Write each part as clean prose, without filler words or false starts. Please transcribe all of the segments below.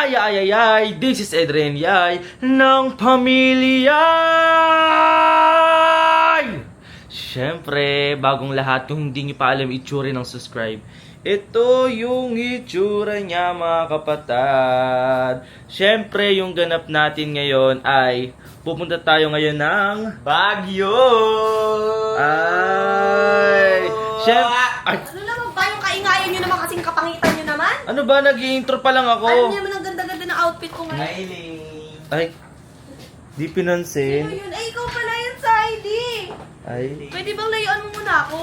Ay, this is Adrian Yay ng Pamilya. Siyempre, bagong lahat, kung hindi niyo pa alam itsura ng subscribe, ito yung itsura niya mga kapatid. Siyempre, yung ganap natin ngayon ay pupunta tayo ngayon ng Baguio. Ay, siyempre, ay, Ano naman ba yung kaingayan nyo naman kasing kapangitan nyo naman? ano ba, nag-i-intro pa lang ako. Ano naman ang ganda-ganda ng outfit ko ngayon? Ay, di pinansin. Sino yun? Ay, ikaw pala yun sa ID. Ay, Pwede bang layuan mo muna ako?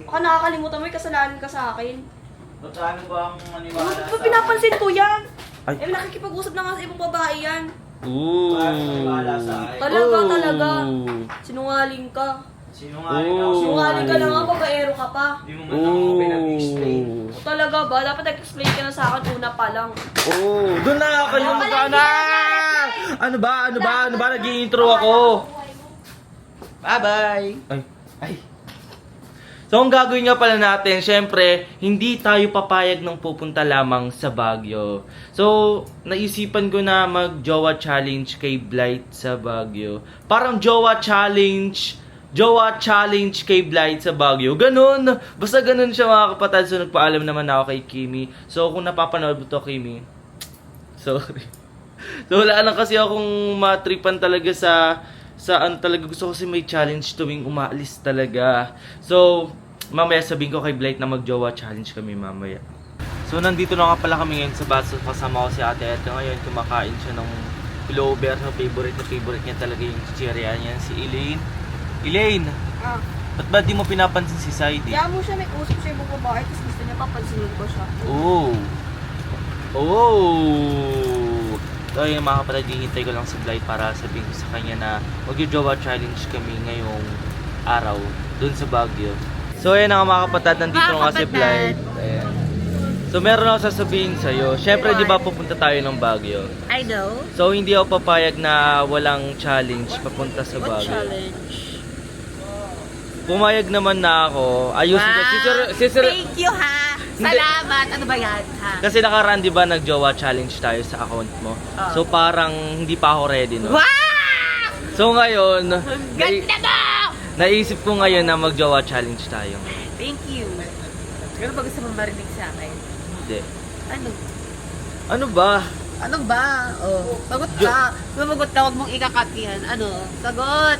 Baka nakakalimutan mo yung kasalanan ka sa akin. Ba't ano ba ang maniwala Ano ba pinapansin ko yan? Ay. Eh, nakikipag-usap na nga sa ibang babae yan. ooh. Talaga. Sinungaling ka. Sinungaling Oh. ako. Sinungaling ka na nga, babaero ka pa. Hindi mo man ako pinag-explain. Ooh. O talaga ba? Dapat nag-explain ka na sa akin una pa lang. Oh, doon na kayo Wala magkana. pala, Ano ba, nag-i-intro ako. Bye-bye! Ay. So, ang gagawin nga pala natin, syempre, hindi tayo papayag ng pupunta lamang sa Baguio. So, naisipan ko na mag-jowa challenge kay Blight sa Baguio. Parang jowa challenge kay Blight sa Baguio. Ganun. Basta ganun siya mga kapatid. So, nagpaalam naman ako kay Kimi. So, kung napapanood mo to, Kimi, sorry. So, wala lang kasi akong matripan talaga saan talaga gusto ko kasi may challenge tuwing umaalis talaga. So, mamaya sabihin ko kay Blight na mag-jowa challenge kami mamaya. So, nandito na nga pala kami ngayon sa baso. Kasama ko si Ate Eto ngayon. Kumakain siya ng pullover. No, favorite niya talaga yung chichirya niya, si Elaine. Elaine, ba't ba di mo pinapansin si Saidi? Kaya mo siya, may usap siya ibang babae, tapos gusto niya papansinin ko siya. So yung mga kapatid, hihintay ko lang si Blight para sabihin ko sa kanya na mag-jowa challenge kami ngayong araw dun sa Baguio. So ayan nga mga kapatid, nandito na nga si Blight. Ayan. So meron ako sasabihin sa'yo. Siyempre di ba pupunta tayo ng Baguio? I know. So hindi ako papayag na walang challenge papunta sa What Baguio. challenge? Pumayag naman na ako. Ayusin ko. Thank you ha! Hindi. Salamat! Ano ba yan ha? Kasi nakaraan di ba nag-jowa challenge tayo sa account mo. So parang hindi pa ako ready, no? Wow! So ngayon, Ganda mo! naisip ko ngayon na mag-jowa challenge tayo. Thank you. Ano ba gusto mong marinig sa akin? Hindi. Ano? Ano ba? Ano ba? Oh, sagot ka. Sumagot ka, huwag mong ikakatihan. Ano? Sagot!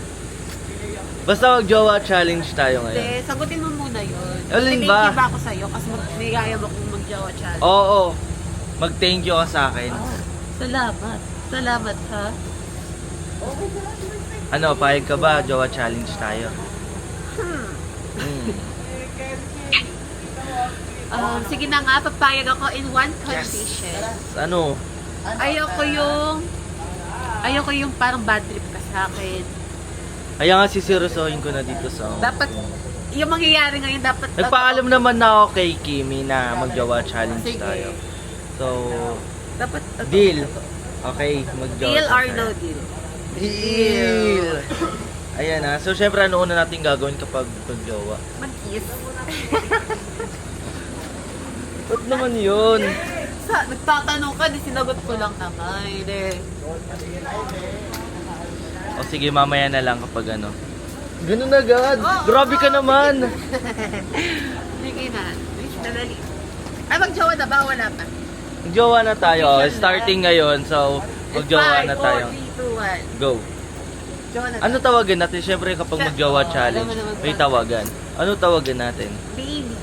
Basta mag-jowa challenge tayo ngayon. Hindi, sagutin mo muna yun. Alin Thank ba? you ba ako sa'yo kasi niyaya mo kung mag-jawa challenge. Oo. Mag-thank you ka sa akin. Salamat. Salamat ha. Ano, payag ka ba? Jowa challenge tayo. Hmm. Sige na nga, papayag ako in one condition. Ano? Ayoko yung parang bad trip ka sa akin. Kaya nga sisirusohin ko na dito sa... Dapat, yung mangyayari ngayon dapat... Nagpaalam naman na ako kay Kimi na mag-jowa challenge Sige. tayo. So, Dapat, deal. Okay, mag-jowa Deal or tayo. no deal? Deal! Ayan na. So, syempre, ano una natin gagawin kapag mag-jowa? Mag-kiss. Ba't naman yun? Nagtatanong ka, di sinagot ko lang naman. O sige, mamaya na lang kapag ano. Ganun agad. Oh, Grabe ka naman. Sige na. Nadali. Ay, mag-jowa na ba? Wala pa. Mag-jowa na tayo. Starting ngayon. So, mag-jowa na tayo. 5, 4, 3, 2, 1. Go. Jowa na. Ano tawagan natin? Siyempre kapag mag-jowa challenge, alam mo naman may ba? tawagan. Ano tawagan natin? Baby.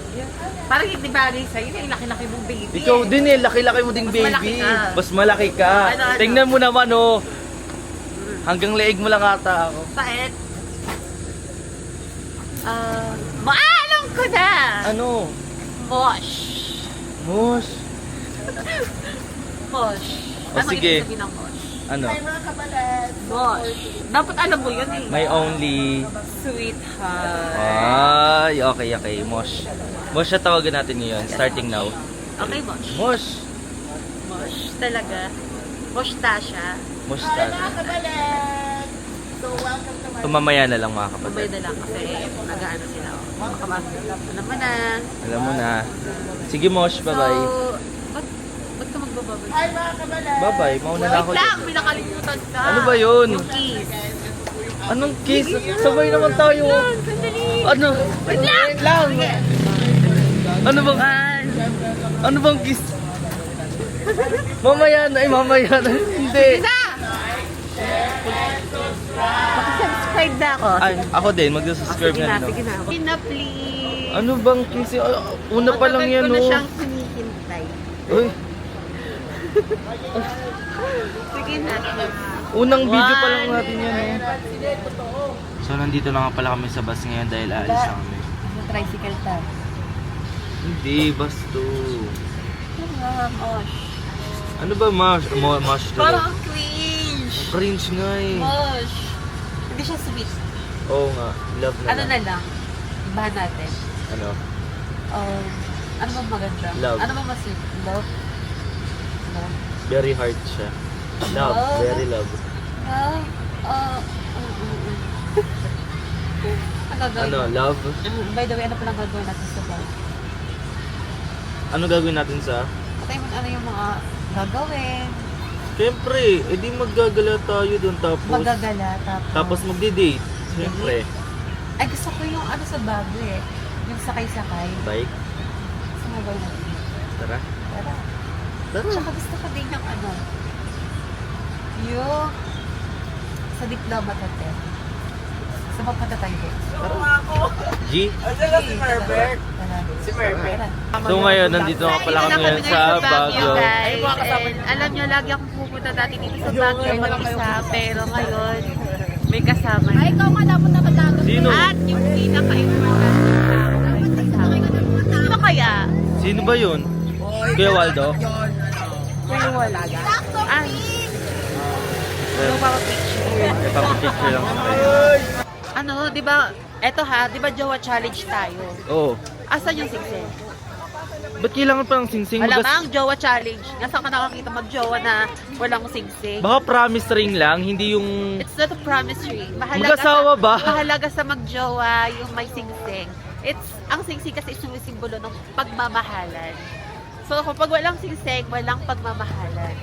Parang hindi bagay sa'yo. Yung laki-laki mong baby. Ikaw din eh. Laki-laki mo ding Mas malaki baby. ka. Mas malaki ka. Ano? Tingnan mo naman oh. Hanggang leeg mo lang ata ako. Paet. Maalam ko na! Ano? Mosh. Mosh. Mosh. O, sige. Ibig sabihin ng mosh? Ano? Mosh. Dapat alam mo yun eh. My only... Sweetheart. Ay, okay. Mosh. Mosh na tawagan natin ngayon. Starting now. Okay, Mosh. Mosh. Mosh talaga. Mosh Tasha. Mosh tayo. Mamaya na lang mga kapatid. Mamaya na lang kasi nag-ano sila. Alam mo na. Alam mo na. Sige Mosh, bye-bye. So, ba't ka Bye-bye, mauna na ako. Wait lang, may nakalimutan ka. Ano ba yun? Yung kiss. Anong kiss? Sabay naman tayo. Sandali. Ano? Wait lang! Ano bang, ano bang kiss? Mamaya na, mamaya na. Hindi. Isa! Subscribe na ako. Ay, ako din, mag-subscribe Sige na na, rin. sige na. Sige na, please. Ano bang kiss? Una pa lang yan, Matagal ko na oh. siyang hinihintay. Uy, Sige na. unang video pa lang One. natin yan, eh. So, nandito na nga pala kami sa bus ngayon dahil aalis na kami. Tricycle ta. Hindi, basto. Mosh. Ano ba, Mash? Mash to. Parang cringe. Cringe nga eh. Mosh. Hindi siya sweet. Oo nga, love na Ano lang. na lang? Ibahan natin. Ano? Ano ba maganda? Love. Ano ba mas sweet? Love? Love? Very hard siya. Love, Love. very love. Love? Ang gagawin Ano, mo? love? By the way, ano palang gagawin natin sa bar? Ano gagawin natin sa? Patay mo ano yung mga gagawin. Siyempre, edi maggagala tayo doon tapos Magagala, tapos magdi-date. Siyempre. Ay, gusto ko yung ano sa bago eh. Yung sakay-sakay. Bike? Sumabay natin. Tara. Tara. Tara. Tsaka gusto ko din yung ano. Yung sa Diplomat Hotel. Sa papunta tayo doon. G? Tara. Si Mervin. So ngayon, nandito nga pala kami ngayon sa Baguio. Guys. And alam nyo, lagi akong pupunta dati dito sa Baguio mag-isa. Pero ngayon, may kasama. Ay, ikaw nga dapat nakatago. Sino? At yung pinaka-importante tao. Sino kaya? Sino ba yun? Kuya Waldo? Kuya wala. Ay. Ano ba picture? Ipapapicture lang kayo. Ano, di ba, eto ha, di ba Jowa Challenge tayo? Oo. Asan yung singsing? Ba't kailangan pa ng singsing? Malamang Jowa Challenge. Nasaan ka nakakita mag-jowa na walang singsing? Baka promise ring lang, hindi yung... It's not a promise ring. Mag-asawa ba? Mahalaga sa magjowa yung may singsing. Ang singsing kasi sumisimbolo ng pagmamahalan. So kapag walang singsing, walang pagmamahalan.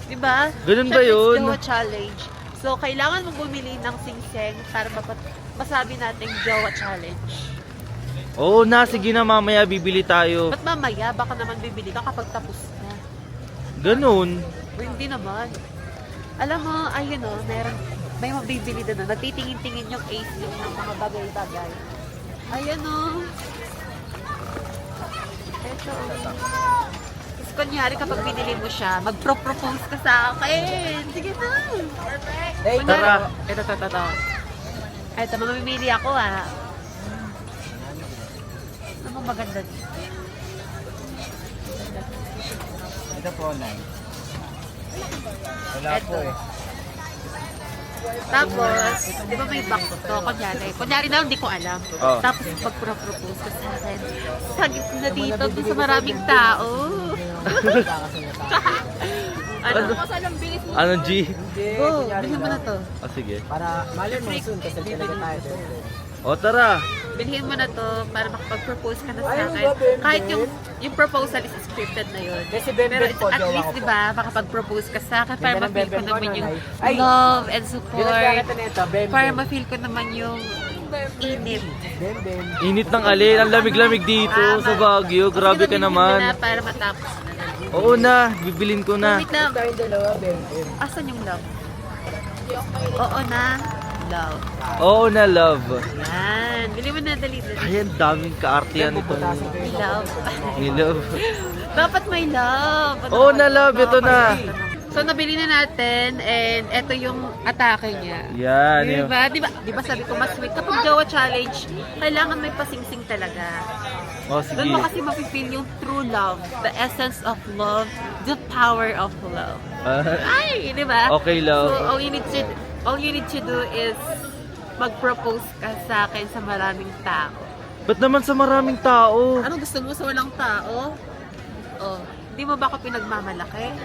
Diba? Ganun ba Syempre, yun? It's Jowa Challenge. So kailangan mong bumili ng singsing para masabi nating Jowa Challenge. Oo na, sige na mamaya bibili tayo. Ba't mamaya? Baka naman bibili ka kapag tapos na. Ganun. O hindi naman. Alam mo, ayun o, may mabibili doon. Nagtitingin-tingin yung ace yung ng mga bagay-bagay. Ayun o. Ito o. Tapos kunyari kapag binili mo siya, mag-propose ka sa akin. Sige na. Kunyari, Tara. Ito. Ito, mamimili ako ah. Ano bang maganda dito? Ito po, Nay. Wala Ito. po eh. Tapos, di ba may box to? Kunyari na, hindi ko alam. Oh. Tapos, pag-propose ka sa akin, sagip na dito, doon sa maraming tao. ano? Ano, G? Go, bilhin mo na to. Ah, sige. Para malay mo soon kasi talaga tayo. O, tara. Bilhin mo na to para makapag-propose ka na sa akin. Kahit yung proposal is scripted na yun. Kasi Ben Pero Ben po, at jowa least, ko di po. ba, makapag-propose ka sa akin para Ganda ng ma-feel ko Ben Ben naman ko, yung Ay! love and Yung support. nagkakita nito, Ben Para Ben. ma-feel ko naman yung init. Ben Ben. Init ng alin. Ang lamig-lamig dito sa Baguio. Grabe ka Sige, bilhin mo naman. na para matapos na. Oo na, bibilin ko na. Wait lang. Tayong dalawa, Ben Ben. Asan yung love? Oo na. Love. Oo na, love. Yan. Bili mo na, dali. Ay, ang daming kaartihan itong May love. ni love. Dapat may love. Oo na, love. Ito na. So, nabili na natin and ito yung atake niya. Yan. Yun. Diba sabi ko, mas sweet. Kapag Jowa Challenge, kailangan may pasingsing talaga. O, sige. Doon mo kasi mapipil yung true love, the essence of love, the power of love. Ay, di ba? Okay, love. So, all you need to do is mag-propose ka sa akin sa maraming tao. Ba't naman sa maraming tao? Ano gusto mo sa walang tao? Oh, di mo ba ako pinagmamalaki?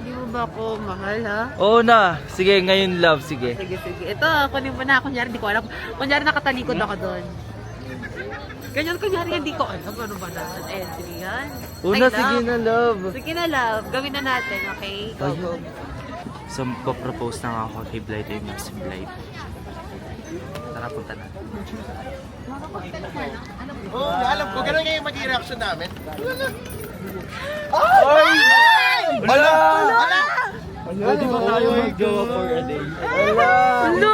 Di mo ba ako mahal, ha? Oo na. Sige, ngayon, love. Sige. Sige. Ito, kunin mo na. Kunyari, di ko alam. Kunyari, nakatalikod ako doon. Ganyan kunyari, hindi ko alam ano ba na entry yan. Una, Ay, love. sige na, love. Sige na, love. Gawin na natin, okay? Go, go. So, magpo-propose na nga ako kay Blight yung Maxim Blight. Tara, punta na. Oo, alam ko. Ganun nga yung magiging reaction namin. Wala! Pwede ba tayo mag-jowa for a day? No!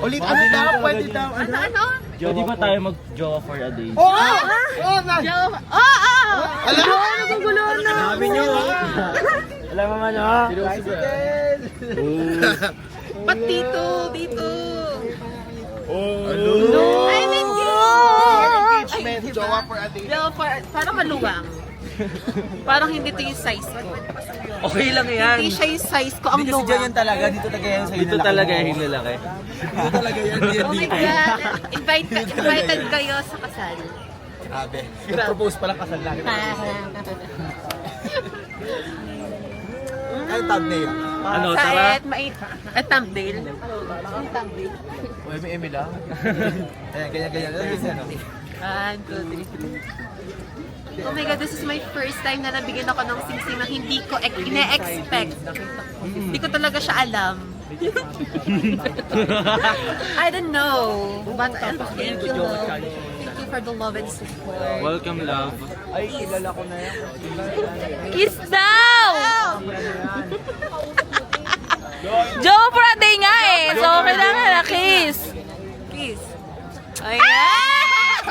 Ulit, ano daw? Pwede daw. Ano? Pwede ba tayo mag-jowa for a day? Oo! Oo, na! Alam mo? Nagugulo na! Sabi niyo, Alam mo man, ha? Ba't dito? Dito! Ano? I'm engaged! Engagement, jowa for a day. Parang maluwang. Parang hindi ito yung size ko. Okay lang yan. Hindi siya yung size ko. Ang luwang. talaga, dito talaga yan sa Dito talaga yung lalaki. Oh my God! Invited kayo sa kasal. Grabe. Nag-propose pala kasal lang. Ay, thumbnail. Ano, tara? At thumbnail. Ang thumbnail. Uy, may email lang. Ayan, ganyan. Ano? 1, 2, 3. Oh my God, this is my first time na nabigyan ako ng singsing na hindi ko ine-expect. Hindi ko talaga siya alam. I don't know. But thank you, love. Thank you for the love and support. Welcome, love. Ay, kilala ko na yan. Kiss daw! Jowa for a day nga eh. So, kailangan na kiss. Kiss. Ayan!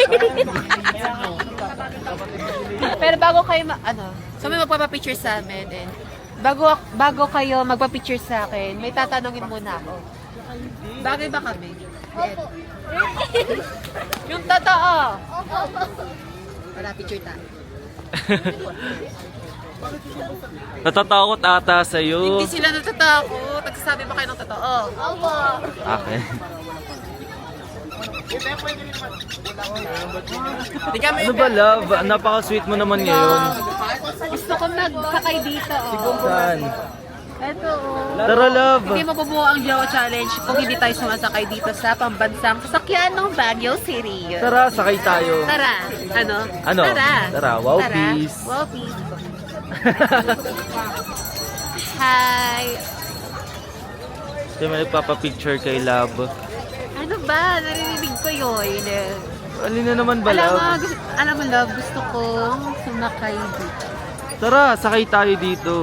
Pero bago kayo so may magpapapicture sa amin and bago kayo magpapicture sa akin, may tatanungin muna ako. Bagay ba kami? Opo. Yung totoo. Wala, picture tayo. Natatakot ata sa'yo. Hindi sila natatakot. Nagsasabi ba kayo ng totoo? Opo. Okay. Ano ba, love? Napaka-sweet mo naman ngayon. Gusto ko magsakay dito. Saan? Ito. Tara, love. Hindi mabubuo ang Jowa Challenge kung hindi tayo sumasakay dito sa pambansang sasakyan ng Baguio City. Tara, sakay tayo. Tara. Ano? Ano? Tara. Wow, Tara. peace. Wow, peace. Hi. Ito may nagpapapicture kay love. Ano ba? Narinig ko yun. Alin na naman ba, love? Alam mo, love, gusto kong sumakay dito. Tara, sakay tayo dito.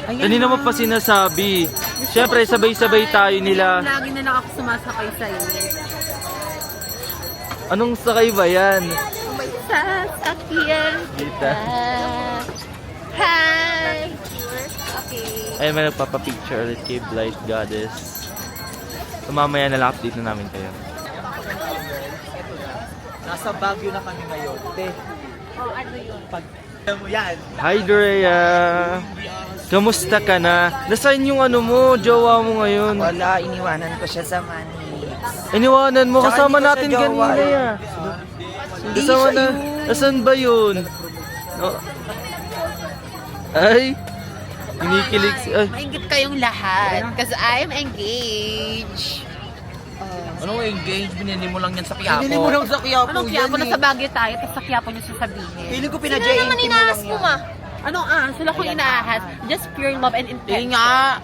Ayan Kanina na. mo pa sinasabi. Siyempre, sabay-sabay tayo nila. Lagi na lang ako sumasakay sa iyo. Anong sakay ba yan? Sasakyan. Kita. Hi! Okay. Ay, may nagpapapicture ulit kay Blight Goddess. So, mamaya na lang update na namin kayo. Nasa Baguio na kami ngayon. Te, Oh, ano yun? pag mo yan. Hi, Drea! Kamusta ka na? Nasaan yung ano mo, jowa mo ngayon? Wala, iniwanan ko siya sa Manix. Iniwanan mo, Tsaka kasama hindi ko natin siya jowa kanina eh. ya. Kasama siya na. yun. Nasaan ba yun? Oh. Ay! Kinikilig si... Ay! Maingit kayong lahat kasi I'm engaged. Anong engage? Binili mo lang yan sa Quiapo. Binili mo lang sa Quiapo Anong Quiapo? Nasa Baguio tayo, tapos sa Quiapo niyo sasabihin. Feeling ko pinadya-18 mo lang yan. Anong sila ko inaahas? Just pure love and intent. Hindi nga.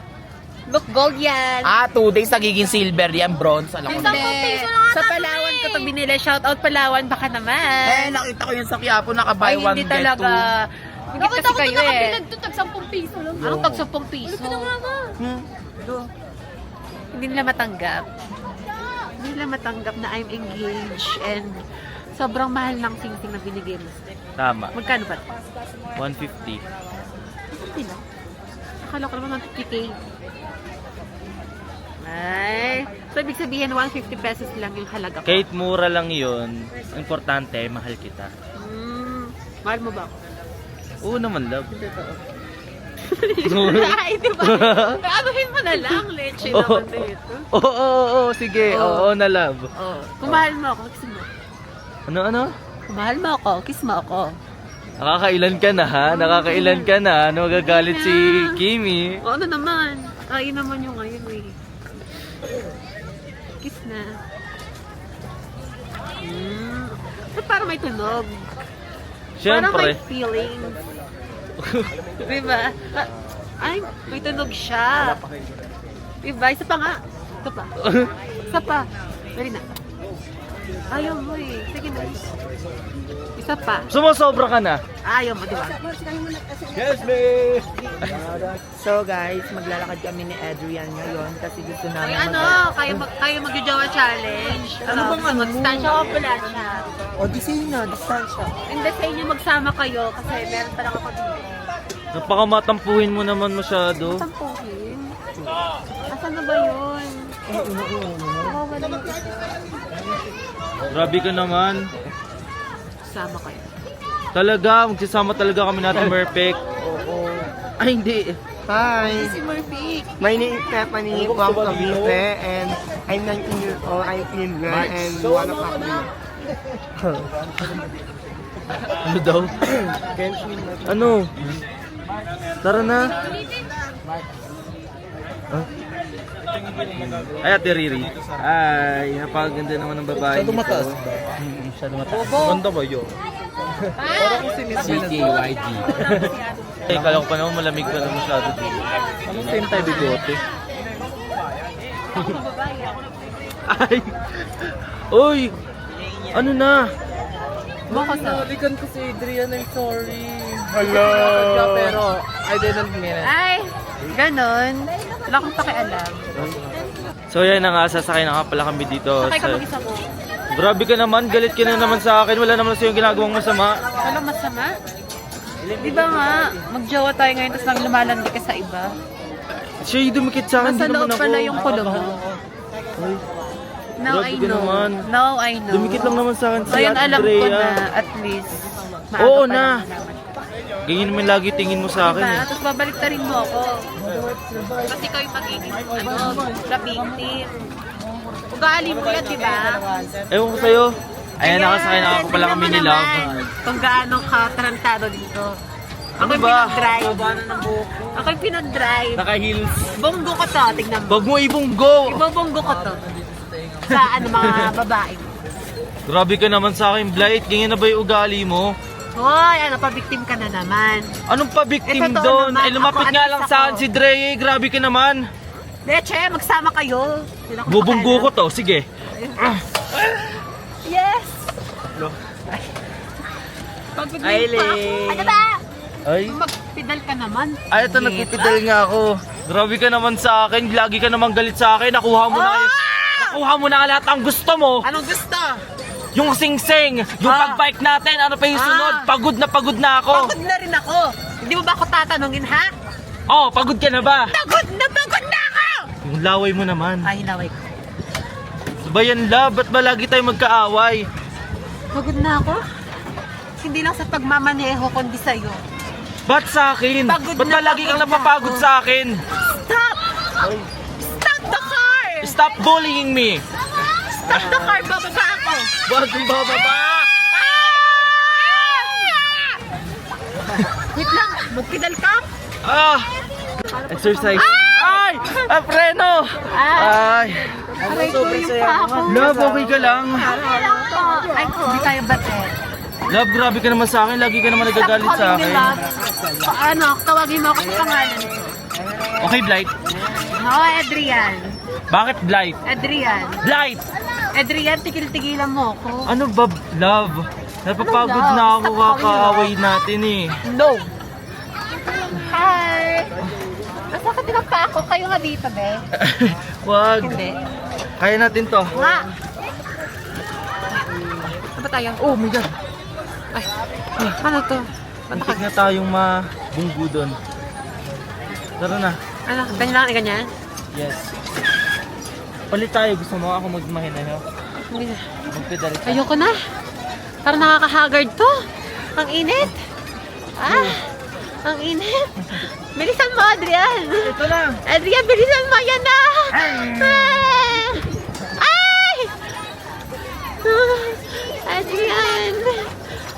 Look, gold yan. 2 days nagiging silver yan, bronze. Alam ko na. Hindi. Sa Palawan ko to binili. Shoutout Palawan, baka naman. Nakita ko yun sa Quiapo, naka-buy Ay, one, hindi get talaga. two. Hindi kasi kayo eh. Tag 10 piso lang. Anong tag 10 piso? Hindi nila matanggap. Hindi nila matanggap na I'm engaged and sobrang mahal ng sing-sing na binigay mo. Tama. Magkano ba? 150. Hindi na. Akala ko naman 50k. Ay. So, ibig sabihin, 150 pesos lang yung halaga ko. Kahit mura lang yun, importante, mahal kita. Mahal mo ba ako? Oo naman, love. Ay, di ba? Anuhin mo na lang. Leche Oo, naman dito. oo, sige. Oo na, love. Oh. Kung mahal mo ako, kiss mo. Ano? Kung mahal mo ako, kiss mo ako. Nakakailan ka na, ha? Nakakailan ka na. Ano, gagalit si Kimi. O ano naman? Ay, naman yung ngayon eh. Kiss na. Ba't parang may tunog? Parang Siyempre. may feelings. Diba? Ay, may tunog siya. Diba? Isa pa nga. Ito pa. Isa pa. Dali na. Ayaw mo eh. Sige na. Isa pa. Sumusobra ka na. Ayaw mo, diba? Yes, me! So guys, maglalakad kami ni Adrian ngayon kasi gusto Ay, namin ano? Kayo mag-jowa challenge. Ano bang ano? Distansya o ambulansya? O, di sa'yo na, distansya. Hindi sa inyo magsama kayo kasi meron pa lang ako dito. Napakamatampuhin mo naman masyado. Tampuhin? Asan na ba yun? Nakawala yung isa. Grabe ka naman. Sama kayo. Talaga, magsasama talaga kami natin, Perfect. Oo. Ay, hindi. Hi! Si Murphy. My name is Stephanie from Cavite and I'm 19 years old. I feel good and wanna talk to you. Ano daw? Ano? Tara na. Huh? Ay, Ate Riri. Ay, napakaganda naman ng babae. Masyado mataas. Masyado mataas. Ganda ba yun? Parang kung CKYG. Ay, kala ko pa naman malamig ka na masyado dito. Anong same tayo bigote? Ay! Uy! Ano na? Baka sa... Nalikan ko si Adrian, I'm sorry. Hello! Pero, I didn't mean it. Ay! Ganon. Wala akong pakialam. So yan na nga, sasakay na nga pala kami dito. Sakay ka mag-isa mo. Grabe ka naman, galit ka na naman sa akin. Wala naman sa'yo ginagawang masama. Walang masama? Di ba nga, mag-jowa tayo ngayon tapos lang lumalandi ka sa iba? Siya yung dumikit sa akin, Nasa hindi naman loob ako. pala yung kulo mo. Ay, Now Grabe I ka know. naman. Now I know. dumikit lang naman sa akin si Ngayon Ate alam ko Drea. na at least. Maaga Oo pa na. lang nalaman. Ganyan naman lagi tingin mo sa akin. Diba? Eh. Tapos babalik na rin mo ako. Kasi ikaw yung magiging, the victim. Ugali mo yan, diba? Ewan ko sa'yo. Ayan, nakasakay na ako pala kami ni Love. Kung gaano ka tarantado dito. Ako Ano yung ba? pinag-drive. Ako yung pinag-drive. Naka-heels. Bonggo ko to, tignan mo. Wag mo ibunggo. Ibobonggo ko to. Sa ano mga babae. Grabe ka naman sa akin, Blight. Ganyan na ba yung ugali mo? Hoy, ano pa victim ka na naman. Anong pa-victim Eh, totoo doon? naman. Eh, lumapit Ako, nga alis lang sa akin ako. si Dre. Grabe ka naman. Leche, magsama kayo. Hindi ako Bubunggo ko pakialam. to. Sige. Yes! Pag-bigay pa ako. Ano ba? Ay. Magpidal ka naman. Ay, ito nagpipidal nga ako. Grabe ka naman sa akin. Lagi ka naman galit sa akin. Nakuha mo na Nakuha mo na lahat ang gusto mo. Anong gusto? Yung sing-sing. Yung pag-bike natin. Ano pa yung sunod? Pagod na ako. Pagod na rin ako. Hindi mo ba ako tatanungin, ha? Oh, pagod ka na ba? Pagod na ako! Yung laway mo naman. Ay, hinaway ko. Ba yan, love? Ba't ba lagi tayo magkaaway? Pagod na ako? Hindi lang sa pagmamaneho, kundi sa'yo. Ba't sa akin? Pagod Ba't na ba lagi kang pagod na napapagod ako. sa akin? Stop! Stop the car! Stop bullying me! Stop the car! Bababa ako! Bakit yung bababa? Wait lang, magpidal ka? Ah! Exercise. Ay! Ah, preno! Ay! Aray ko yung pa ako. Love, okay ka lang? Ay, hindi tayo bater. Love, grabe ka naman sa akin. Lagi ka naman nagagalit sa akin. Ano, tawagin mo ako sa pangalan. Okay, Blight. Oh, Adrian. Bakit Blight? Adrian. Blight! Adrian, tigil-tigilan mo ako. Ano ba, love? Napapagod Ano, love? na ako Stop calling kakaaway natin eh. No. Hi. Nasakit din ang pa ako. Kayo nga dito, be. Wag. Hindi. Kaya natin to. Nga. Ano ba tayo? Oh my God. Ay, ano to? Muntik na tayong mabunggo doon. Tara na. Ano, ganyan lang, ganyan? Yes. Palit tayo. Gusto mo ako magmahina. Hindi na. Magpedal ka. Ayoko na. Parang nakaka-haggard to. Ang init. Ah, ang init. Bilisan mo, Adrian. Ito lang. Adrian, bilisan mo. Yan na. Ay! Adrian.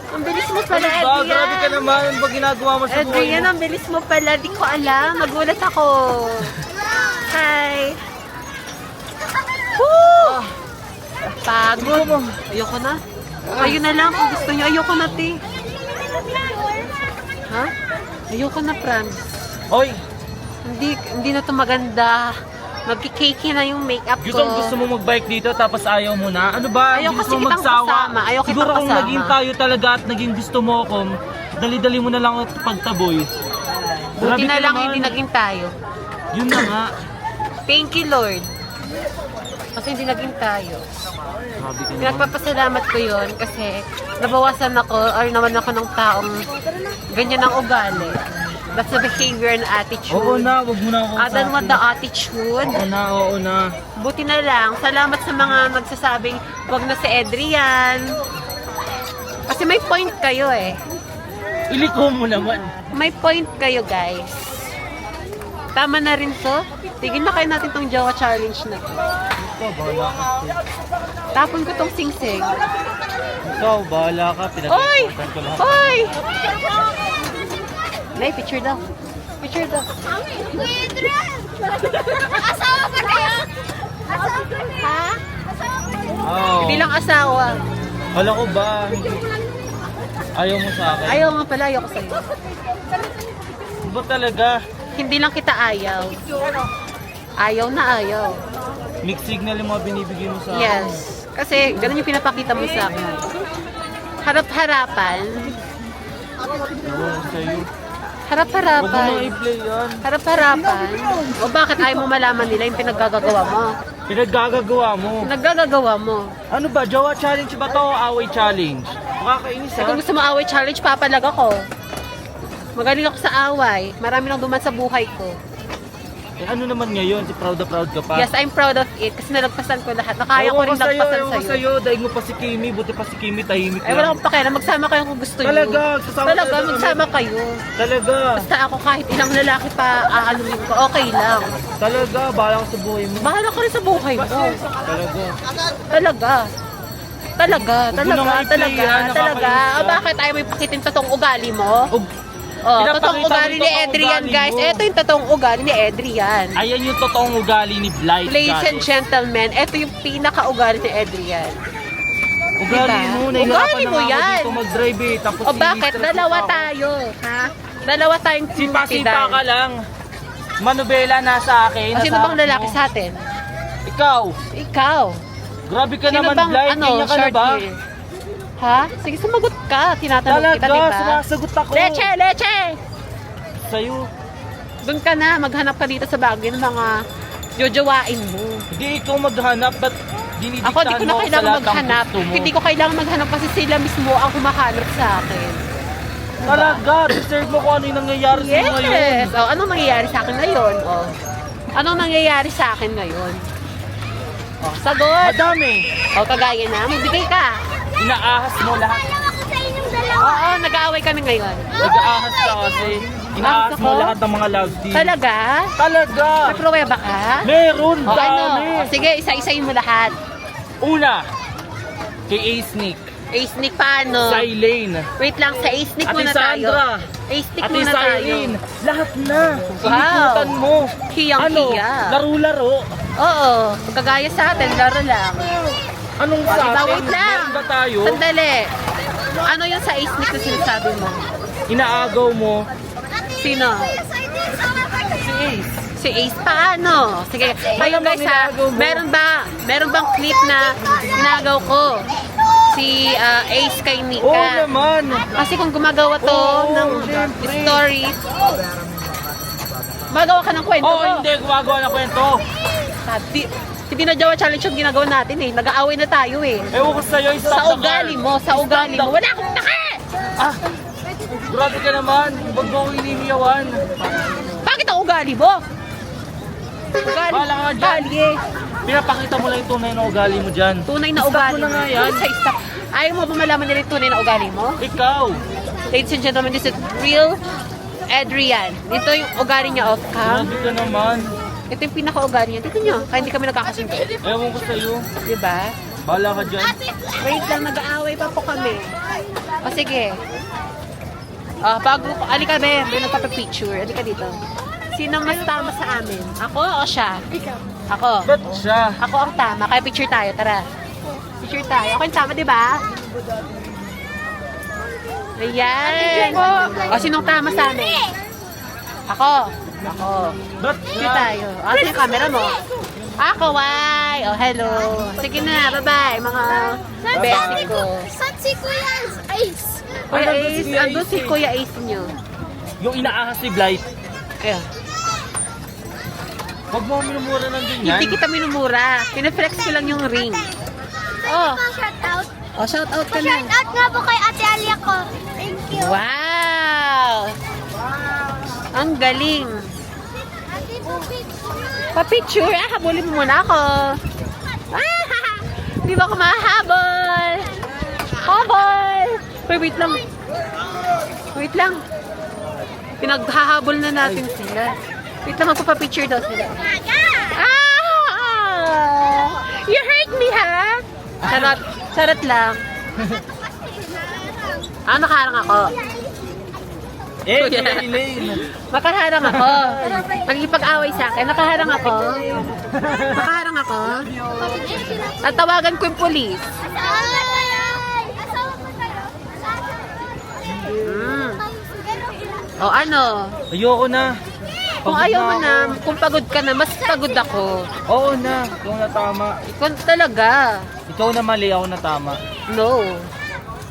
Ang bilis mo pala, Ba, grabe ka Adrian. naman. Ano ba ginagawa mo sa buhay Adrian, mo? ang bilis mo pala. Di ko alam. Magulat ako. Hi. Woo! Pagod. Ayoko na. Ayun na lang kung gusto niyo. Ayoko na, te. Ha? Ayoko na, promise. Oy, Hindi na to maganda. Magkikake na yung makeup ko. gusto mo mag-bike dito tapos ayaw mo na? Ano ba? Ayaw Hindi kasi gusto mo kitang kasama. Ayaw kitang Siguro kung kasama. naging tayo talaga at naging gusto mo ako, dali-dali mo na lang ako pagtaboy. Buti Grabe na ka lang naman. hindi naging tayo. Yun na nga. Thank you, Lord. Kasi hindi naging tayo. Grabe ka naman. Pinagpapasalamat ko yun kasi nabawasan ako or naman ako ng taong ganyan ang ugali. That's the behavior and attitude. Oo na, wag mo na ako I don't want the attitude. Oo na. Buti na lang. Salamat sa mga nagsasabing wag na si Adrian. Kasi may point kayo eh. Iliko mo naman. May point kayo, guys. Tama na rin to. Tigil na kayo natin tong Jowa Challenge na to. Ikaw, bahala ka. Tapon ko tong sing-sing. Ikaw, bahala ka. Oy! Pinag-iputan ko lahat. Oy! Nay, picture daw. Picture daw. Asawa ba kayo? Ha? Oo. Bilang asawa. Hala ko ba? Ayaw mo sa akin? Ayaw nga pala, ayaw ko sa'yo. Ba talaga? Hindi lang kita ayaw. Ayaw na ayaw. Mixed signal yung mga binibigay mo sa akin. Yes. Kasi ganun yung pinapakita mo sa akin. Harap-harapan. Oo, sa'yo. Huwag mo Harap-harapan. na i-play yan. Harap-harapan. O bakit ayaw mo malaman nila yung pinaggagawa mo? Pinaggagawa mo. Pinaggagawa mo. Ano ba? Jowa challenge ba to o away challenge? Makakainis Eh, ha? kung gusto mo away challenge, papalag ako. Magaling ako sa away. Marami nang duman sa buhay ko. Eh ano naman ngayon? Si proud na proud ka pa? Yes, I'm proud of it kasi nalagpasan ko lahat. Nakaya ko rin lagpasan Ewan ko sa'yo. sa'yo. Dahil mo pa si Kimi. Buti pa si Kimi tahimik Ay, wala akong pakialam. Magsama kayo kung gusto niyo. Talaga, sasama Talaga, talaga magsama kayo. Talaga. Basta ako kahit ilang lalaki pa aalumin ko, okay lang. Talaga. Bahala ka sa buhay mo. Bahala ka rin sa buhay mo. Talaga. Talaga. Talaga, Huwag mo na nga talaga, i-play yan, talaga, talaga. nakakainis ka. O bakit ayaw mo ipakitin totoong ugali mo? Oh, Oh, totoong pinapakita ugali mo ni totoong Adrian, ugali guys. mo. Ito yung totoong ugali ni Adrian. ayan yung totoong ugali ni Blight. Ladies and guys. gentlemen, ito yung pinaka-ugali ni Adrian. Ugali Diba? mo. Nahihirapan Ugali na mo nga ako yan. dito mag-drive eh. Tapos O bakit? ini-stress Dalawa pa ako. tayo. Ha? Dalawa tayong Sipa-sipa ka lang. Manubela nasa akin. Sino bang lalaki sa atin? Ikaw. Ikaw. Grabe ka Sino naman, bang, Blight. ano, Ganyan ka na short ba? hair? Ha? Sige, sumagot ka. Tinatanong Talaga, kita, diba? sumasagot ako. Leche! Leche! Sa'yo. Doon ka na. Maghanap ka dito sa Baguio ng mga jojowain mo. Hindi ikaw maghanap. Ba't dinidiktahan Ako, di ko na mo kailangan sa lahat ng maghanap. gusto mo? Hindi ko kailangan maghanap kasi sila mismo ang humahanap sa akin. Talaga, deserve mo kung ano yung nangyayari sa'yo ngayon. Yes! O, anong nangyayari sa akin ngayon? O, anong nangyayari sa akin ngayon? O, sagot! Madami. O, kagaya na, magbigay ka. Inaahas mo lahat. Oo, nag-aaway kami ngayon. Nag-aahas ka kasi. Inaahas Ahas mo ako? lahat ng mga love team. Talaga? Talaga. May pruweba ka? Meron, O, ano? dami. O, sige, isa-isayin mo lahat. Una, kay A-Sneak. A-sneak paano? Silane. Wait lang, sa A-sneak Ate muna tayo. Sandra. A-sneak Ate muna tayo. Cyrene. Lahat na. Wow. Sinikutan mo. Hiyang-hiya. Ano? Laro-laro. Oo, kagaya sa atin, laro lang. Anong O, sa diba, atin? wait lang. Meron ba tayo? Sandali. Ano yung sa A-sneak na sinasabi mo? Inaagaw mo. Sino? Si Ace. Si Ace, paano? Sige, kayo Malamang guys ha, inagaw mo. meron bang clip na inagaw ko? Si Ace kay Oo Nika. naman. Kasi kung gumagawa to Oo, ng syempre. story, magawa ka ng kwento Oo, ko. hindi. Gumagawa ng kwento. Hindi na Jowa Challenge yung ginagawa natin eh. Nag-aaway na tayo eh. Ewan ko sa'yo. Stop Sa the ugali car. mo, sa ugali mo. Wala akong naka! Ah, grabe ka naman. Huwag mo ko inimiyawan. Bakit ang ugali mo? Ugali. Bahala ka dyan. Ugali eh. Pinapakita mo lang yung tunay na ugali mo dyan. Tunay na Stop ugali mo na nga yan. Sa stop. Ayaw mo ba malaman nila yung tunay na ugali mo? Ikaw. Ladies and gentlemen, this is real Adrian. Dito yung ugali niya off cam. Grabe ka naman. Ito yung pinaka-ugali niya. Tignan niyo, kaya hindi kami nagkakasundo. Ewan ko sa'yo. Diba? Bahala ka dyan. Wait lang, nag-aaway pa po kami. O sige. Alika be, may nagpapapicture. Alika dito. Sino mas tama sa amin? Ako o siya? Ako. Ba't siya? Ako ang tama. Kaya picture tayo, tara. Picture tayo. Ako yung tama, di ba? Ayan. O, sinong tama sa amin? Ako. Ba't Sige tayo. O, sino yung camera mo? Ako, why? O, hello. Sige na, bye-bye, mga bestie ko. Saan si Kuya Ace? Kuya Ace, andun si Kuya Ace nyo. yung inaahas ni Blight? Kaya, Huwag mo minumura ng ganyan. hindi kita minumura. Pinaflex ko lang yung ring. Oh, Shout out. oh, shout out ka na. Shout out nga po kay Ate Alia ko. Thank you. Wow! Ang galing. Ate Pupit. Pa-picture. Ah, habulin mo muna ako. Ah, di ba ako mahabol? Habol! Wait lang. Wait lang. Pinaghahabol na natin sila. Wait lang, magpapapicture daw sila. Ah! You hurt me, ha? Charot. Charot lang. Ah, nakaharang ako. Kuya Elaine. Makaharang ako. Nagipag-away sa akin. Nakaharang ako. Nakaharang ako. Tatawagan ko yung polis. Asawa ko kayo. O ano? Ayoko na. Kung Pagod ayaw mo ako. na, kung pagod ka na, mas pagod ako. Oo na. Ikaw na tama. Ikaw talaga. Ikaw na mali, ako na tama. No.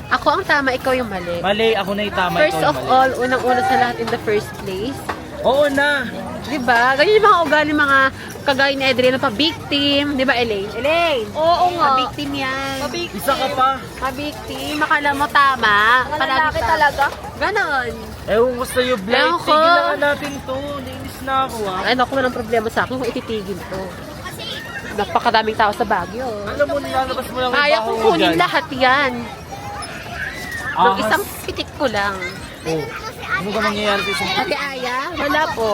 Ako ang tama, ikaw yung mali. Mali, ako na yung tama, First ikaw of yung mali. all, unang-una sa lahat in the first place. Oo na. Diba? Ganyan yung mga ugali, mga kagaya ni Adriana, pa-victim. Diba, Elaine? Elaine! Oo nga. Pa-victim yan. Isa ka pa. Pa-victim. Akala mo tama. Malalaki talaga. Ganon. Ewan ko sa'yo, Blight. Ewan ko. Tigilan natin to. Nainis na ako, ah. Ay, naku, walang problema sa akin kung ititigil to. Napakadaming tao sa Baguio. Alam mo, nilalabas mo lang yung Kaya baho kong mo kunin dyan. lahat yan. Ng Ahas. isang pitik ko lang. Oh. Ano ba nangyayari sa isang... Ate Aya, wala po.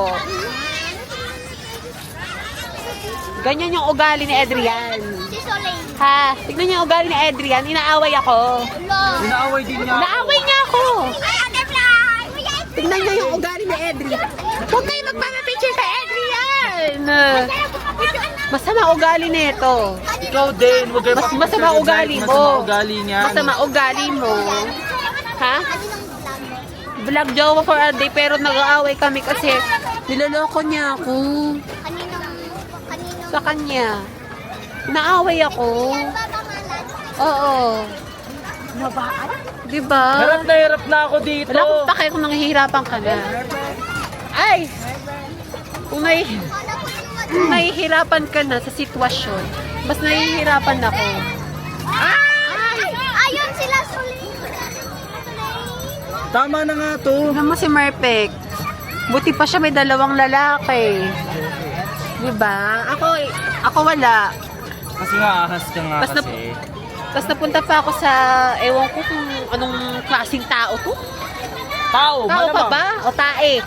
Ganyan yung ugali ni Adrian. Si Soleil. Ha? Tignan niyo yung ugali ni Adrian. Inaaway ako. Hello. Inaaway din niya. Naaway niya ako. Ay, Ate Fly. Tignan niyo yung ugali ni Adrian. Huwag kayo magpapapicture kay Adrian. Masama ugali nito. Ikaw din. Huwag kayo Mas masama ugali mo. Masama ugali niya. Masama ugali mo. Ha? Vlog jowa for a day pero nag-aaway kami kasi niloloko niya ako Kaninong sa kanya. Naaway ako. Oo. Diba? Hirap na ako dito. Wala akong pake kung nanghihirapan ka na. Ay! Kung nahihirapan ka na sa sitwasyon, mas nahihirapan ako. Ayun sila Soleil. Tama na nga to. Tignan mo si Merpek. Buti pa siya may dalawang lalaki. Diba? Ako wala. Kasi nga, ahas ka nga Basta- kasi. Tapos napunta pa ako sa, ewan ko kung anong klaseng tao to. Tao, Tao ka ba? O tae?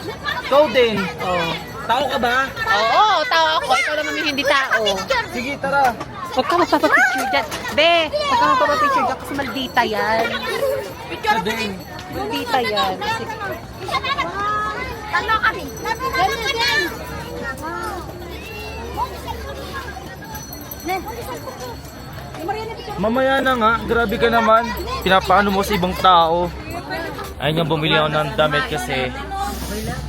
Ikaw din. Oh. Tao ka ba? Oo, tao ako. Ikaw naman yung hindi tao. Sige, tara. Huwag ka magpapapicture dyan. Be, huwag ka magpapapicture dyan kasi maldita yan. Ikaw din. Maldita yan. Talo kami. Ganun din. Mamaya na nga, grabe ka naman. Pinapaano mo sa ibang tao. Ayun nga, bumili ako ng damit kasi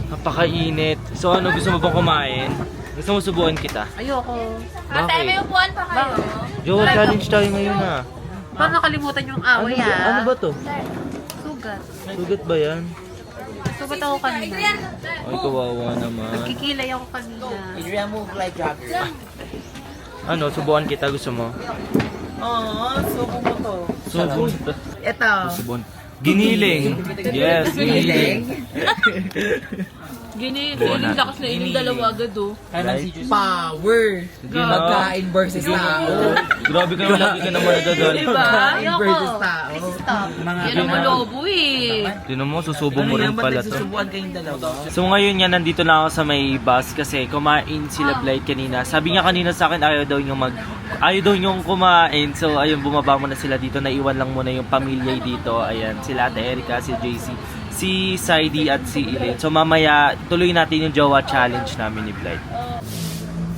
napakainit. So ano, gusto mo bang kumain? Gusto mo subukan kita? Ayoko. Bakit? upuan pa kayo. Yo, challenge tayo ngayon ah. Parang nakalimutan yung away Ano ba to? Sugat. Sugat ba yan? Sugat ako kanina. Ay, kawawa naman. Kikilay ako kanina. Ano, subukan kita, gusto mo? Oo, subo mo to. Subon. Ito. Subon. Giniling. Yes, giniling. Giniling lakas na ining dalawa agad oh. Power. Pagkain versus tao. Grabe ka naman, lagi ka naman nagagalit. Pagkain versus tao. Mga Yan ang malobo eh. Tinan mo, susubo mo rin pala to. Susubuan kayong dalawa. So ngayon yan, nandito na ako sa may bus kasi kumain sila Blight kanina. Sabi niya kanina sa akin ayaw daw niyong kumain. So ayun, bumaba muna sila dito. Naiwan lang muna yung pamilya dito. Ayan, sila Ate Erica, si JC, si Saidi at si Elaine. So mamaya, tuloy natin yung Jowa Challenge namin ni Blight.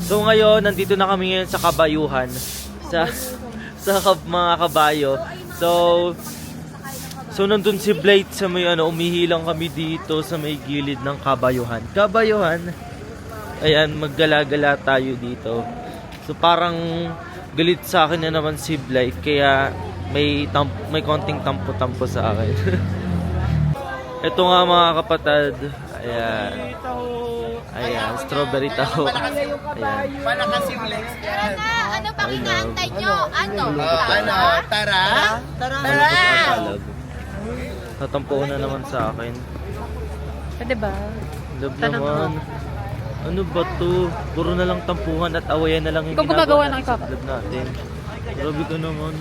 So ngayon, nandito na kami ngayon sa Kabayuhan. Sa mga kabayo. So nandun si Blight sa may umihilang kami dito sa may gilid ng Kabayuhan. Kabayuhan. Ayan, maggala-gala tayo dito. So parang galit sa akin na naman si Blight kaya may konting tampo-tampo sa akin. Ito nga mga kapatid. Ayan. Ayan, strawberry taho. Ayan. Malakas yung legs yan. Ano pang inaantay nyo? Ano? Tara? Talag. Tatampo na naman sa akin. Pwede ba? Love Tanong naman. Ano ba to? Puro na lang tampuhan at awayan na lang yung Ikaw gumagawa ng natin ikaw. sa vlog natin. Grabe ka naman.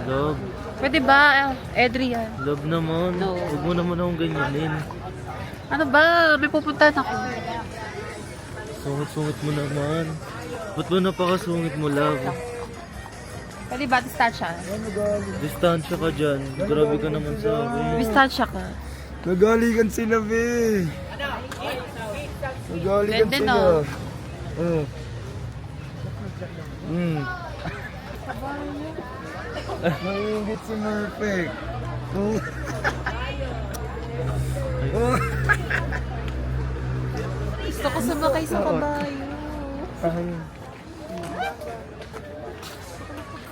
Love. Pwede ba, Adrian? Love naman. No. Huwag mo naman akong ganyanin. Ano ba? May pupuntahan ako. Sungit-sungit mo naman. Ba't ba napakasungit mo, love? Pwede ba, distansya? Distansya ka dyan. Grabe ka naman sa akin. Distansya ka. Nagalikan sila, be. Nagalikan Ganda, sila. no? Oh. Maingit si Murphy. Oh. Oh. Gusto ko sumakay sa kabayo.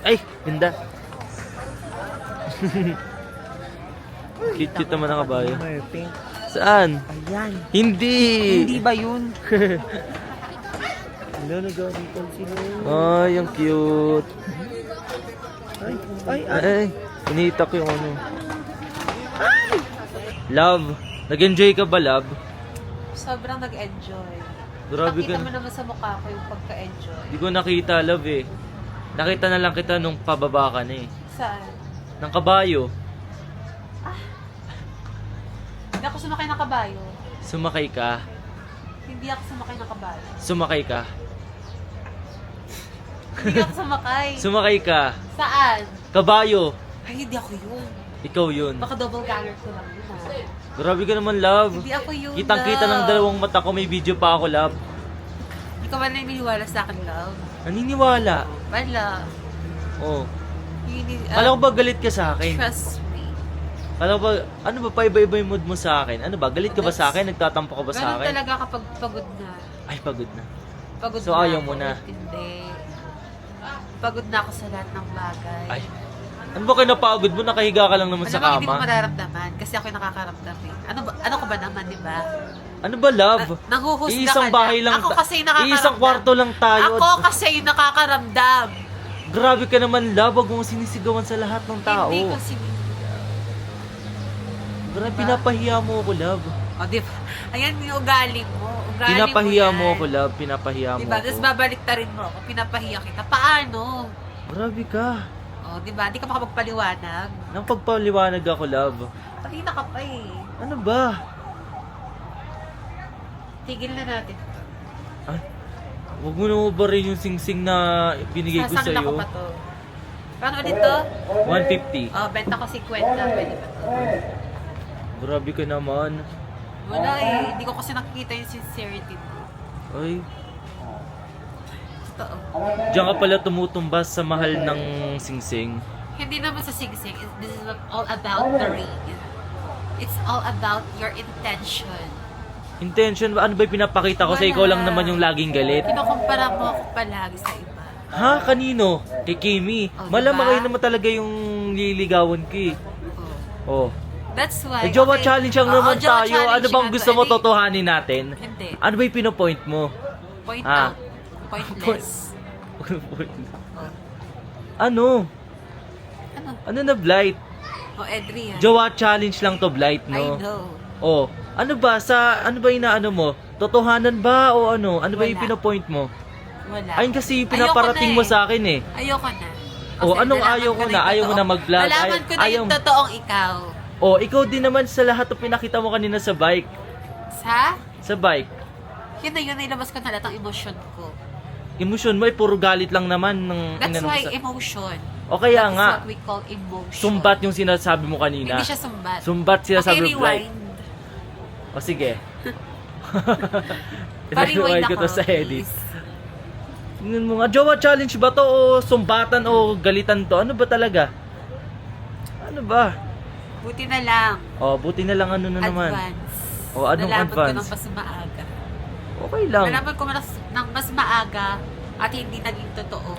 Ay, ganda. Cute naman ang kabayo. Murphy. Saan? Ayan. Hindi! Hindi ba yun? Wala, nagalikan sila. Ay, ang cute. Ay, Ay, pinita ko yung ano. Love, nag-enjoy ka ba, love? Sobrang nag-enjoy. Grabe ka Nakita mo na. naman sa mukha ko yung pagka-enjoy. Di ko nakita, love eh. Nakita na lang kita nung pababa ka na eh. Saan? Ng kabayo. Hindi ako sumakay ng kabayo. Sumakay ka. Hindi ako sumakay ng kabayo. Sumakay ka. Hindi ako sumakay. Sumakay ka. Saan? Kabayo. Ay, hindi ako yun. Ikaw yun. Baka double ganger ko lang yun. Grabe ka naman, love. Hindi ako yun. Kitang-kita ng dalawang mata ko. May video pa ako, love. Hindi ka ba naniniwala sa akin, love? Naniniwala. Wala. Oh. Hindi, Kala ko ba galit ka sa akin? Trust me. Kala ko ba, ano ba, paiba-iba yung mood mo sa akin? Ano ba, galit ka ba sa akin? Nagtatampo ka ba sa Ganun akin? talaga kapag pagod na. Ay, pagod na. Pagod So, na ayaw ako, mo na? Hindi. Pagod na ako sa lahat ng bagay. Ay. Ano ba kayo napagod mo? Nakahiga ka lang naman sa Alam mo, hindi ko kama. mararamdaman kasi ako yung nakakaramdam eh. Ano ko ba naman, di ba? Ano ba, love? Nanghuhusga Iisang ka bahay lang. Ako kasi yung nakakaramdam. Iisang kwarto lang tayo. Ako kasi yung nakakaramdam. Grabe ka naman, love. Huwag mong sinisigawan sa lahat ng tao. Hindi ko sinisigaw. Grabe, pinapahiya mo ako, love. O, di ba? Ayan yung ugali mo. Ugali Pinapahiya mo yan. ako, love. Pinapahiya mo Diba? Tapos ako. babalik ta rin mo ako. Pinapahiya kita. Paano? Grabe ka. O, di ba? Di ka makapagpaliwanag. Nang pagpaliwanag ako, love. Pakita ka pa eh. Ano ba? Tigil na natin. Ay, huwag mo na ubarin yung sing-sing na binigay ko Sasangla sa'yo. ko pa to. Paano ulit to? 150. Oh, benta ko 50. Pwede ba to? Grabe ka naman. Wala eh. Hindi ko kasi nakikita yung sincerity mo. Ay, Totoo. diyan ka pala tumutumbas sa mahal ng sing-sing. Hindi naman sa singsing. This is not all about the ring. It's all about your intention. Intention ba? Ano ba yung pinapakita ko sa ikaw lang naman yung laging galit? Kinukumpara mo ako palagi sa iba. Ha? Kanino? Kay Kimi. Oh, Malamang diba? kayo naman talaga yung liligawan ko eh. Oh. Oh. That's why. Jowa challenge lang Oo, naman jowa tayo. Ano challenge bang nga gusto to. mo Hindi. totohanin natin? Hindi. Ano ba yung pinopoint mo? Point Ah. out. Pointless. Ano? Ano? Ano na Blight? Oh, Adrian. Jowa challenge lang to Blight, I no? know. Oh, ano ba ano ba inaano mo? Totohanan ba o ano? Ano ba yung Wala. pinopoint mo? Wala. Ayun kasi yung Ayoko pinaparating na mo eh. sa akin eh. Ayoko na. Oh, anong nalaman ayaw ko ko na? yung Ayaw mo na totoong- mag-vlog? Nalaman ko na Ayaw yung mo. totoong ikaw. Oh, ikaw din naman sa lahat ng pinakita mo kanina sa bike. Sa? Sa bike. Yun na yun, nilabas ko na lahat ng emotion ko. Emotion mo ay puro galit lang naman ng That's inano mo why sa- emotion. O kaya That nga, is what we call emotion. sumbat yung sinasabi mo kanina. Hindi siya sumbat. Sumbat sinasabi Okay, mo Blight. rewind. O sige. Pa-rewind ko to ako, sa edit. please. Tingnan mo nga, jowa challenge ba to o sumbatan o galitan to? Ano ba talaga? Ano ba? Buti na lang. Oh, buti na lang ano na naman. Advance. O, anong Nalaman ko advance? ng mas maaga. Okay lang. Nalaman ko ng mas maaga at hindi naging totoo.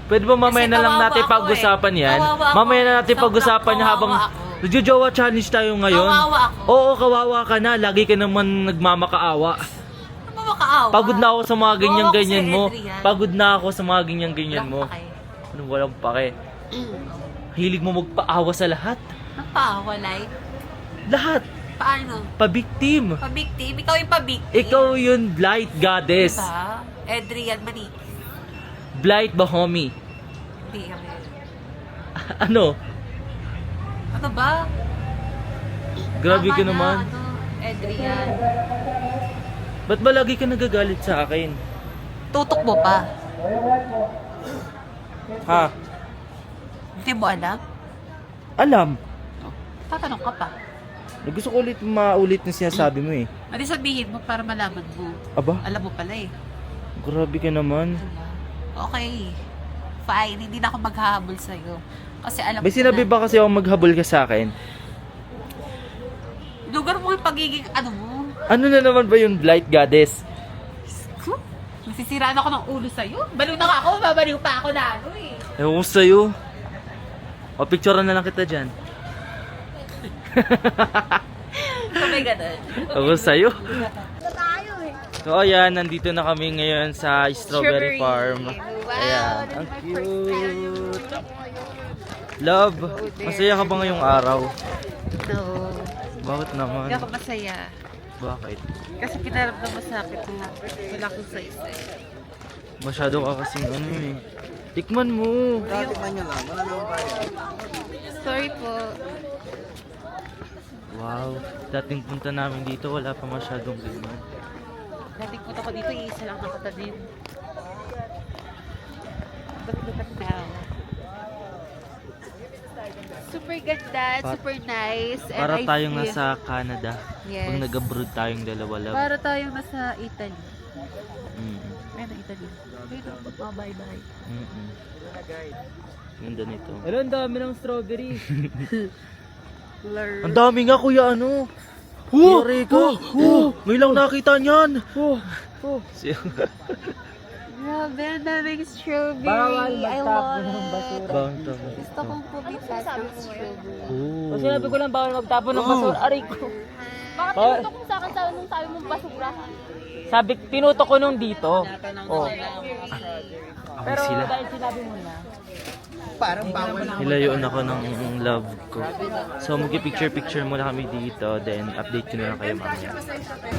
Pwede ba mamaya Kasi na lang kawawa natin ako pag-usapan yan? Kawawa ako. Mamaya na natin Sobrang pag-usapan yan habang kawawa ako. nagjo-jowa challenge tayo ngayon. Kawawa ako. Oo, kawawa ka na. Lagi ka naman nagmamakaawa. Ano ba makaawa? Pagod na ako sa mga ganyan-ganyan Kawawa mo. ko si Adrian. Pagod na ako sa mga ganyan-ganyan mo. Walang pake. Ano, walang pake. Hilig mo magpaawa sa lahat. Nagpaawa, like? Lahat. Paano? Pabiktim. Pabiktim? Ikaw yung pabiktim. Ikaw yung blight goddess. Diba? Adrian Maniki. Blight ba, homie? Hindi kami. Ano? Ano ba? Grabe Tama ka na, naman. Ano, Adrian. Ba't ba lagi ka nagagalit sa akin? Tutok mo pa. Ha? Hindi mo alam? Alam. Tatanong ka pa. Gusto ko ulit maulit na sinasabi mo eh. Ano sabihin mo para malaman mo? Aba, Alam mo pala eh. grabe ka naman. Okay. Fine. Hindi na ako maghahabol sa'yo. Kasi alam May ko sinabi na. ba kasi ako maghabol ka sa akin? Lugar mo yung pagiging ano mo. Ano na naman ba yung blight goddess? Huh? Masisiraan ako ng ulo sa'yo. Baliw na nga ako. Babaliw pa ako lalo eh. Ewan ko sa'yo. O, picturean na lang kita dyan. Sabay ganun. Ako sa'yo. So, ayan, nandito na kami ngayon sa Strawberry Farm. Ayan, ang cute. Love, masaya ka ba ngayong araw? No. Bakit naman? Hindi ako masaya. Bakit? Kasi pinaramdam mo sa akin na wala akong sa Masyado ka kasing ano eh. Tikman mo. Sorry po. Wow, dating punta namin dito, wala pa masyadong ganyan. Dating punta ko dito, isa lang nakatanim. But look at now. Super ganda, super nice. And Para I tayong feel- nasa Canada. Yes. Pag nag-abroad tayong dalawa lang. Para tayong nasa Italy. Mm-mm. Ayun ang Italy. Wait, mga bye-bye. Mm-mm. Ganda nito. Pero ang dami ng strawberry. Ang dami nga kuya ano. Yari ka. Ngayon lang nakita niyan. Grabe, ang daming strawberry. Bawal I magtapon love ng it. basura. Bang tama. Gusto kong pumitas ng strawberry. Oh. O sinabi ko lang bawal magtapon ng basura. Aray ko. Bakit tinutok mo sa akin nung sabi mong basura? Sabi, tinutok ko nung dito. Oh. Pero sila. Dahil sinabi mo na. Nilayuan ako ng love ko. So magki-picture muna kami dito. Then update ko na lang kayo mamaya.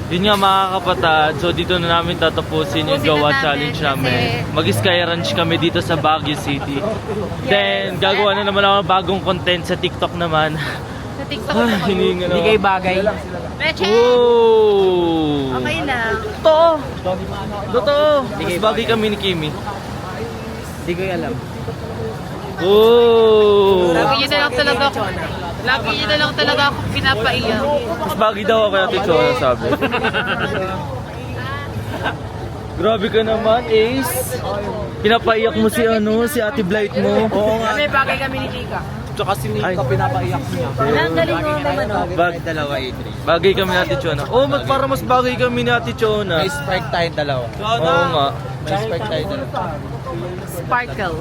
Yun nga mga kapatid. So dito na namin tatapusin yung Tapusin na Jowa namin Challenge kasi- namin. Mag-sky ranch kami dito sa Baguio City. Then gagawa na naman ako ng bagong content sa TikTok naman. Sa TikTok Ay, ako. hininga na Hindi ako. kayo bagay. Meche! Oh! Okay lang. Totoo! Totoo! Mas bagay kami ni Kimi. Hindi ko alam. Oh! Lagi nyo na lang talaga ako. Lagi nyo na lang talaga ako pinapaiyak. Mas bagay daw ako yung Chona sabi. Grabe ka naman, Ace. Pinapaiyak mo si si Ate Blight mo. Oo nga. Kami bagay kami ni Chika. Tsaka si Ay. Nika pinapaiyak niya. Ang galing mo naman. Bagay kami ni Ate Chona. Oh, para mas bagay kami ni Ate Chona. Strike tayong dalawa. Oo nga. May strike tayo dalawa. Sparkle.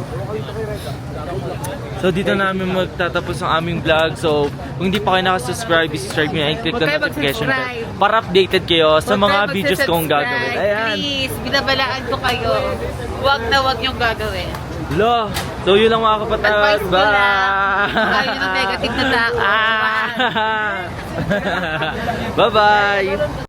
So dito namin magtatapos ang aming vlog. So kung hindi pa kayo nakasubscribe, subscribe nyo and click the Huwag kayo notification bell mag-subscribe. para updated kayo sa Huwag mga kayo videos kong magsasubscribe. gagawin. Ayan. Please, binabalaan ko kayo. Huwag na huwag nyong gagawin. Lo, so yun lang mga kapatid. Advice ko Bye! lang. Ayaw ng negative na tao. Bye-bye!